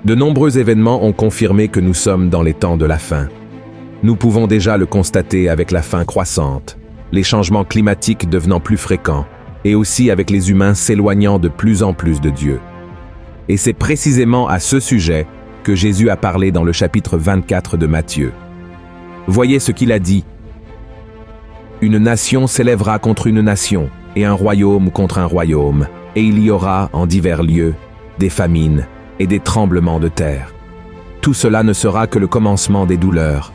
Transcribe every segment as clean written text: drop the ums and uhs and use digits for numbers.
De nombreux événements ont confirmé que nous sommes dans les temps de la fin. Nous pouvons déjà le constater avec la faim croissante, les changements climatiques devenant plus fréquents, et aussi avec les humains s'éloignant de plus en plus de Dieu. Et c'est précisément à ce sujet que Jésus a parlé dans le chapitre 24 de Matthieu. Voyez ce qu'il a dit. « Une nation s'élèvera contre une nation, et un royaume contre un royaume, et il y aura, en divers lieux, des famines et des tremblements de terre. Tout cela ne sera que le commencement des douleurs.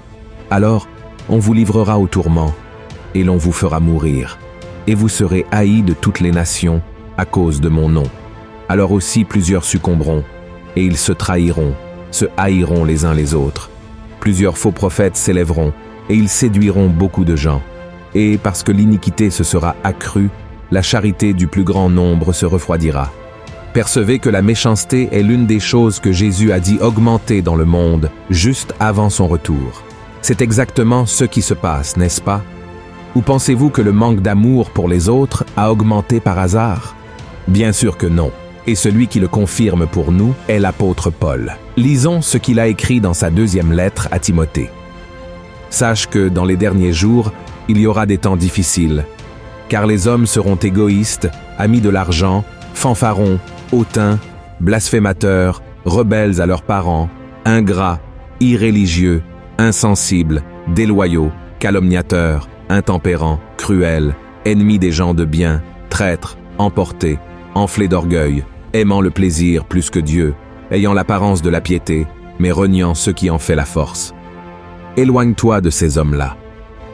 Alors, on vous livrera au tourment, et l'on vous fera mourir, et vous serez haïs de toutes les nations à cause de mon nom. Alors aussi plusieurs succomberont, et ils se trahiront, se haïront les uns les autres. Plusieurs faux prophètes s'élèveront, et ils séduiront beaucoup de gens. Et parce que l'iniquité se sera accrue, la charité du plus grand nombre se refroidira. Percevez que la méchanceté est l'une des choses que Jésus a dit augmenter dans le monde juste avant son retour. C'est exactement ce qui se passe, n'est-ce pas? Ou pensez-vous que le manque d'amour pour les autres a augmenté par hasard? Bien sûr que non. Et celui qui le confirme pour nous est l'apôtre Paul. Lisons ce qu'il a écrit dans sa deuxième lettre à Timothée. « Sache que dans les derniers jours, il y aura des temps difficiles, car les hommes seront égoïstes, amis de l'argent, fanfarons, hautains, blasphémateurs, rebelles à leurs parents, ingrats, irréligieux, insensibles, déloyaux, calomniateurs, intempérants, cruels, ennemis des gens de bien, traîtres, emportés, enflés d'orgueil, aimant le plaisir plus que Dieu, ayant l'apparence de la piété, mais reniant ce qui en fait la force. Éloigne-toi de ces hommes-là.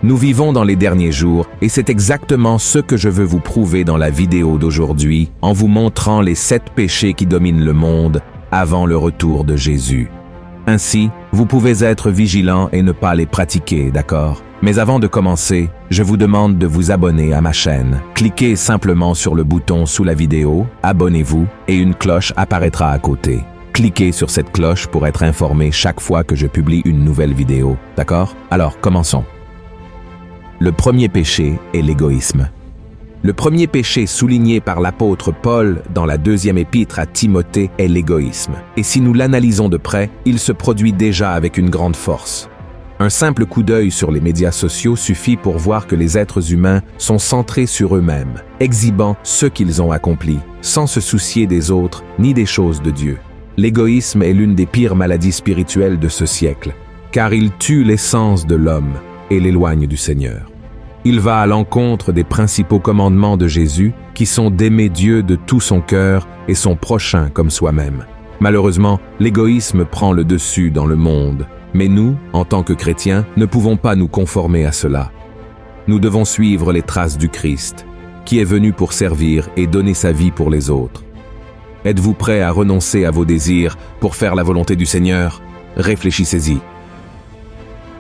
Nous vivons dans les derniers jours et c'est exactement ce que je veux vous prouver dans la vidéo d'aujourd'hui en vous montrant les 7 péchés qui dominent le monde avant le retour de Jésus. Ainsi, vous pouvez être vigilants et ne pas les pratiquer, d'accord? Mais avant de commencer, je vous demande de vous abonner à ma chaîne. Cliquez simplement sur le bouton sous la vidéo, abonnez-vous et une cloche apparaîtra à côté. Cliquez sur cette cloche pour être informé chaque fois que je publie une nouvelle vidéo, d'accord? Alors, commençons. Le premier péché est l'égoïsme. Le premier péché souligné par l'apôtre Paul dans la deuxième épître à Timothée est l'égoïsme. Et si nous l'analysons de près, il se produit déjà avec une grande force. Un simple coup d'œil sur les médias sociaux suffit pour voir que les êtres humains sont centrés sur eux-mêmes, exhibant ce qu'ils ont accompli, sans se soucier des autres ni des choses de Dieu. L'égoïsme est l'une des pires maladies spirituelles de ce siècle, car il tue l'essence de l'homme et l'éloigne du Seigneur. Il va à l'encontre des principaux commandements de Jésus, qui sont d'aimer Dieu de tout son cœur et son prochain comme soi-même. Malheureusement, l'égoïsme prend le dessus dans le monde, mais nous, en tant que chrétiens, ne pouvons pas nous conformer à cela. Nous devons suivre les traces du Christ, qui est venu pour servir et donner sa vie pour les autres. Êtes-vous prêt à renoncer à vos désirs pour faire la volonté du Seigneur? Réfléchissez-y.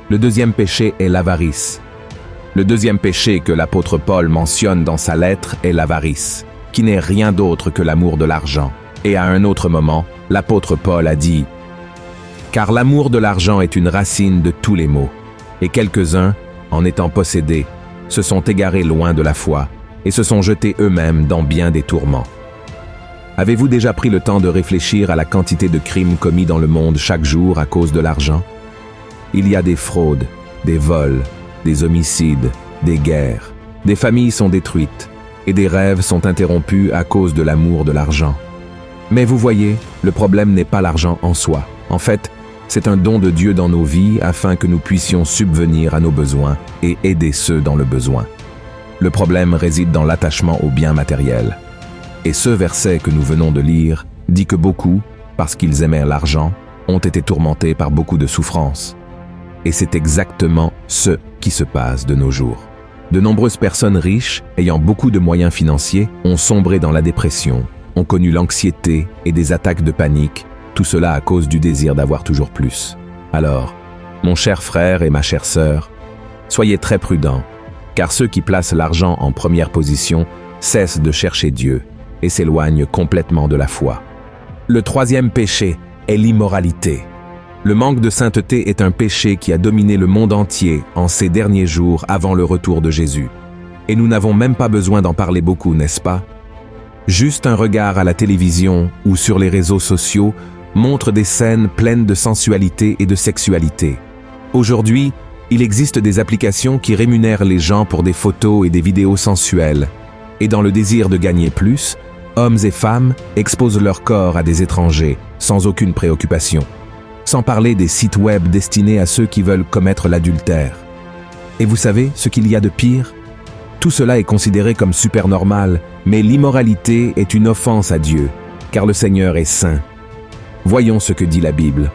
Le deuxième péché est l'avarice. Le deuxième péché que l'apôtre Paul mentionne dans sa lettre est l'avarice, qui n'est rien d'autre que l'amour de l'argent. Et à un autre moment, l'apôtre Paul a dit « Car l'amour de l'argent est une racine de tous les maux, et quelques-uns, en étant possédés, se sont égarés loin de la foi et se sont jetés eux-mêmes dans bien des tourments. » Avez-vous déjà pris le temps de réfléchir à la quantité de crimes commis dans le monde chaque jour à cause de l'argent? Il y a des fraudes, des vols, des homicides, des guerres. Des familles sont détruites et des rêves sont interrompus à cause de l'amour de l'argent. Mais vous voyez, le problème n'est pas l'argent en soi. En fait, c'est un don de Dieu dans nos vies afin que nous puissions subvenir à nos besoins et aider ceux dans le besoin. Le problème réside dans l'attachement aux biens matériels. Et ce verset que nous venons de lire dit que beaucoup, parce qu'ils aimèrent l'argent, ont été tourmentés par beaucoup de souffrances. Et c'est exactement ce qui se passe de nos jours. De nombreuses personnes riches, ayant beaucoup de moyens financiers, ont sombré dans la dépression, ont connu l'anxiété et des attaques de panique, tout cela à cause du désir d'avoir toujours plus. Alors, mon cher frère et ma chère sœur, soyez très prudents, car ceux qui placent l'argent en première position cessent de chercher Dieu et s'éloignent complètement de la foi. Le troisième péché est l'immoralité. Le manque de sainteté est un péché qui a dominé le monde entier en ces derniers jours avant le retour de Jésus. Et nous n'avons même pas besoin d'en parler beaucoup, n'est-ce pas? Juste un regard à la télévision ou sur les réseaux sociaux montrent des scènes pleines de sensualité et de sexualité. Aujourd'hui, il existe des applications qui rémunèrent les gens pour des photos et des vidéos sensuelles. Et dans le désir de gagner plus, hommes et femmes exposent leur corps à des étrangers, sans aucune préoccupation. Sans parler des sites web destinés à ceux qui veulent commettre l'adultère. Et vous savez ce qu'il y a de pire? Tout cela est considéré comme super normal, mais l'immoralité est une offense à Dieu, car le Seigneur est saint. Voyons ce que dit la Bible.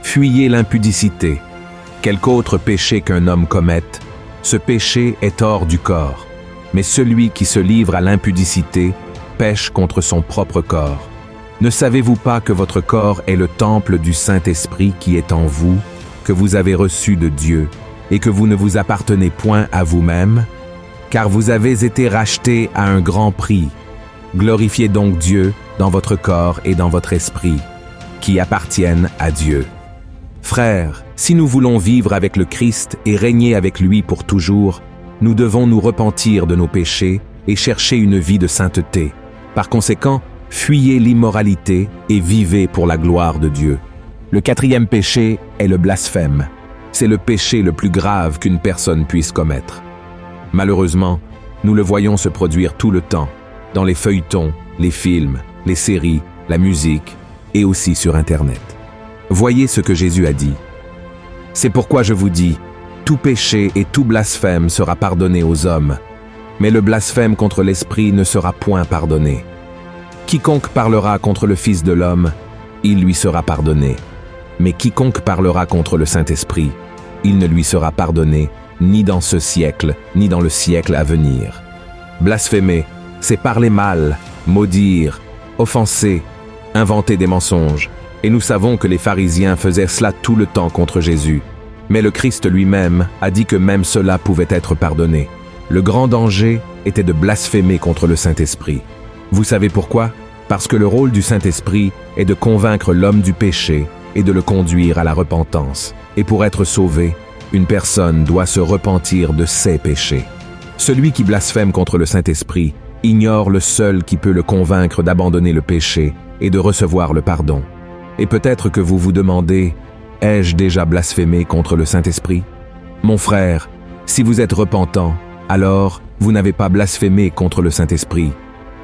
Fuyez l'impudicité. Quelque autre péché qu'un homme commette, ce péché est hors du corps. Mais celui qui se livre à l'impudicité pêche contre son propre corps. Ne savez-vous pas que votre corps est le temple du Saint-Esprit qui est en vous, que vous avez reçu de Dieu, et que vous ne vous appartenez point à vous-même, car vous avez été rachetés à un grand prix. Glorifiez donc Dieu dans votre corps et dans votre esprit, qui appartiennent à Dieu. Frères, si nous voulons vivre avec le Christ et régner avec lui pour toujours, nous devons nous repentir de nos péchés et chercher une vie de sainteté. Par conséquent, fuyez l'immoralité et vivez pour la gloire de Dieu. Le 4e péché est le blasphème. C'est le péché le plus grave qu'une personne puisse commettre. Malheureusement, nous le voyons se produire tout le temps, dans les feuilletons, les films, les séries, la musique et aussi sur Internet. Voyez ce que Jésus a dit. C'est pourquoi je vous dis, tout péché et tout blasphème sera pardonné aux hommes, mais le blasphème contre l'Esprit ne sera point pardonné. Quiconque parlera contre le Fils de l'homme, il lui sera pardonné. Mais quiconque parlera contre le Saint-Esprit, il ne lui sera pardonné, ni dans ce siècle, ni dans le siècle à venir. Blasphémer, c'est parler mal, maudire, offenser, inventer des mensonges. Et nous savons que les pharisiens faisaient cela tout le temps contre Jésus. Mais le Christ lui-même a dit que même cela pouvait être pardonné. Le grand danger était de blasphémer contre le Saint-Esprit. Vous savez pourquoi? Parce que le rôle du Saint-Esprit est de convaincre l'homme du péché et de le conduire à la repentance. Et pour être sauvé, une personne doit se repentir de ses péchés. Celui qui blasphème contre le Saint-Esprit ignore le seul qui peut le convaincre d'abandonner le péché et de recevoir le pardon. Et peut-être que vous vous demandez, ai-je déjà blasphémé contre le Saint-Esprit? Mon frère, si vous êtes repentant, alors vous n'avez pas blasphémé contre le Saint-Esprit.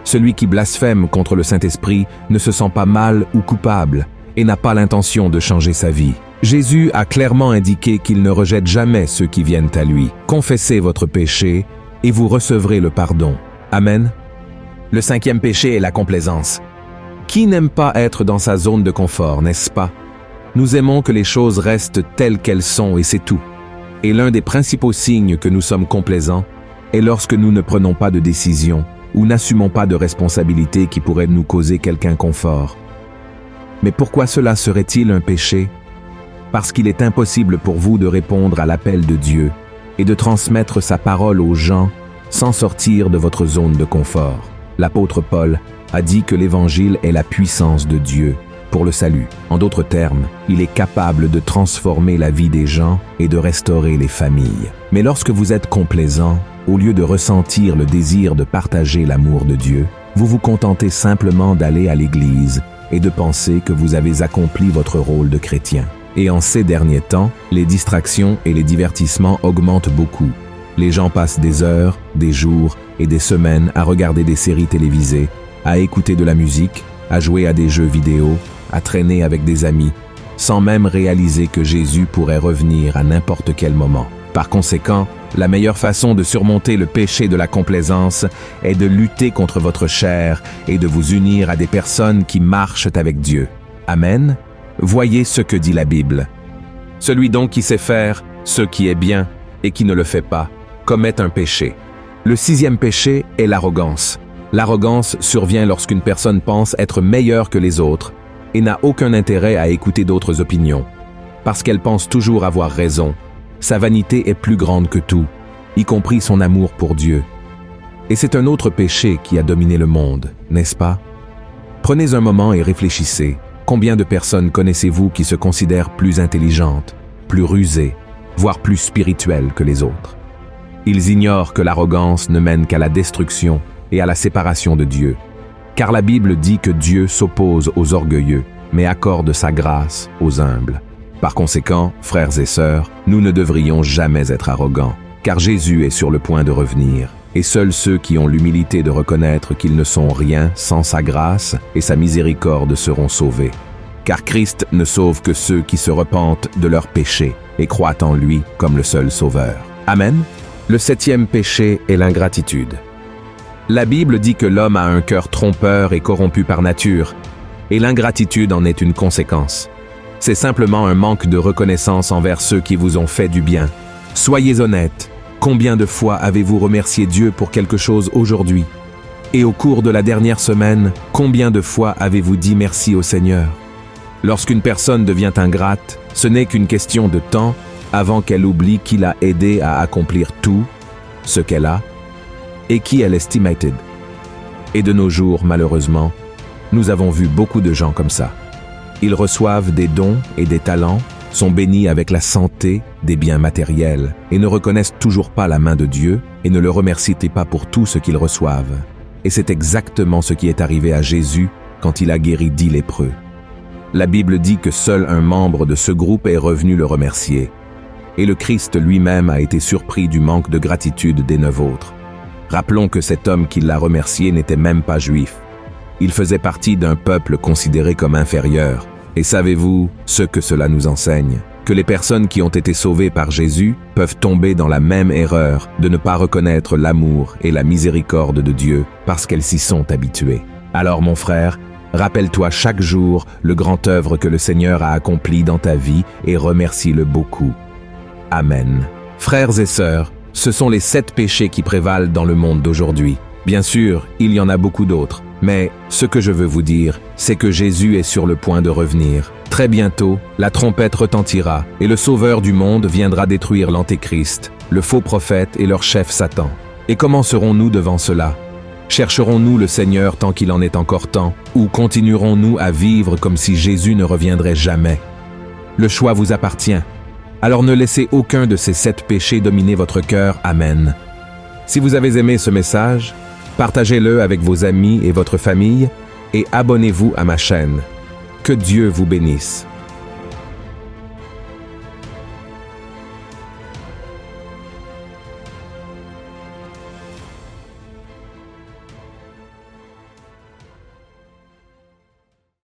Celui qui blasphème contre le Saint-Esprit ne se sent pas mal ou coupable et n'a pas l'intention de changer sa vie. Jésus a clairement indiqué qu'il ne rejette jamais ceux qui viennent à lui. Confessez votre péché et vous recevrez le pardon. Amen. Le 5e péché est la complaisance. Qui n'aime pas être dans sa zone de confort, n'est-ce pas? Nous aimons que les choses restent telles qu'elles sont et c'est tout. Et l'un des principaux signes que nous sommes complaisants est lorsque nous ne prenons pas de décision ou n'assumons pas de responsabilité qui pourrait nous causer quelque inconfort. Mais pourquoi cela serait-il un péché? Parce qu'il est impossible pour vous de répondre à l'appel de Dieu et de transmettre sa parole aux gens sans sortir de votre zone de confort. L'apôtre Paul a dit que l'Évangile est la puissance de Dieu pour le salut. En d'autres termes, il est capable de transformer la vie des gens et de restaurer les familles. Mais lorsque vous êtes complaisant, au lieu de ressentir le désir de partager l'amour de Dieu, vous vous contentez simplement d'aller à l'église et de penser que vous avez accompli votre rôle de chrétien. Et en ces derniers temps, les distractions et les divertissements augmentent beaucoup. Les gens passent des heures, des jours et des semaines à regarder des séries télévisées, à écouter de la musique, à jouer à des jeux vidéo, à traîner avec des amis, sans même réaliser que Jésus pourrait revenir à n'importe quel moment. Par conséquent, la meilleure façon de surmonter le péché de la complaisance est de lutter contre votre chair et de vous unir à des personnes qui marchent avec Dieu. Amen. Voyez ce que dit la Bible. Celui donc qui sait faire ce qui est bien et qui ne le fait pas commet un péché. Le 6e péché est l'arrogance. L'arrogance survient lorsqu'une personne pense être meilleure que les autres et n'a aucun intérêt à écouter d'autres opinions. Parce qu'elle pense toujours avoir raison, sa vanité est plus grande que tout, y compris son amour pour Dieu. Et c'est un autre péché qui a dominé le monde, n'est-ce pas? Prenez un moment et réfléchissez. Combien de personnes connaissez-vous qui se considèrent plus intelligentes, plus rusées, voire plus spirituelles que les autres? Ils ignorent que l'arrogance ne mène qu'à la destruction et à la séparation de Dieu. Car la Bible dit que Dieu s'oppose aux orgueilleux, mais accorde sa grâce aux humbles. Par conséquent, frères et sœurs, nous ne devrions jamais être arrogants, car Jésus est sur le point de revenir, et seuls ceux qui ont l'humilité de reconnaître qu'ils ne sont rien sans sa grâce et sa miséricorde seront sauvés. Car Christ ne sauve que ceux qui se repentent de leurs péchés et croient en lui comme le seul sauveur. Amen. Le 7e péché est l'ingratitude. La Bible dit que l'homme a un cœur trompeur et corrompu par nature, et l'ingratitude en est une conséquence. C'est simplement un manque de reconnaissance envers ceux qui vous ont fait du bien. Soyez honnêtes, combien de fois avez-vous remercié Dieu pour quelque chose aujourd'hui? Et au cours de la dernière semaine, combien de fois avez-vous dit merci au Seigneur? Lorsqu'une personne devient ingrate, ce n'est qu'une question de temps avant qu'elle oublie qui l'a aidé à accomplir tout ce qu'elle a et qui elle estimated. Et de nos jours, malheureusement, nous avons vu beaucoup de gens comme ça. Ils reçoivent des dons et des talents, sont bénis avec la santé, des biens matériels, et ne reconnaissent toujours pas la main de Dieu et ne le remercient pas pour tout ce qu'ils reçoivent. Et c'est exactement ce qui est arrivé à Jésus quand il a guéri 10 lépreux. La Bible dit que seul un membre de ce groupe est revenu le remercier. Et le Christ lui-même a été surpris du manque de gratitude des 9 autres. Rappelons que cet homme qui l'a remercié n'était même pas juif. Il faisait partie d'un peuple considéré comme inférieur. Et savez-vous ce que cela nous enseigne? Que les personnes qui ont été sauvées par Jésus peuvent tomber dans la même erreur de ne pas reconnaître l'amour et la miséricorde de Dieu parce qu'elles s'y sont habituées. Alors mon frère, rappelle-toi chaque jour le grand œuvre que le Seigneur a accompli dans ta vie et remercie-le beaucoup. Amen. Frères et sœurs, ce sont les 7 péchés qui prévalent dans le monde d'aujourd'hui. Bien sûr, il y en a beaucoup d'autres, mais ce que je veux vous dire, c'est que Jésus est sur le point de revenir. Très bientôt, la trompette retentira et le Sauveur du monde viendra détruire l'Antéchrist, le faux prophète et leur chef Satan. Et comment serons-nous devant cela? Chercherons-nous le Seigneur tant qu'il en est encore temps, ou continuerons-nous à vivre comme si Jésus ne reviendrait jamais? Le choix vous appartient. Alors ne laissez aucun de ces 7 péchés dominer votre cœur. Amen. Si vous avez aimé ce message, partagez-le avec vos amis et votre famille et abonnez-vous à ma chaîne. Que Dieu vous bénisse.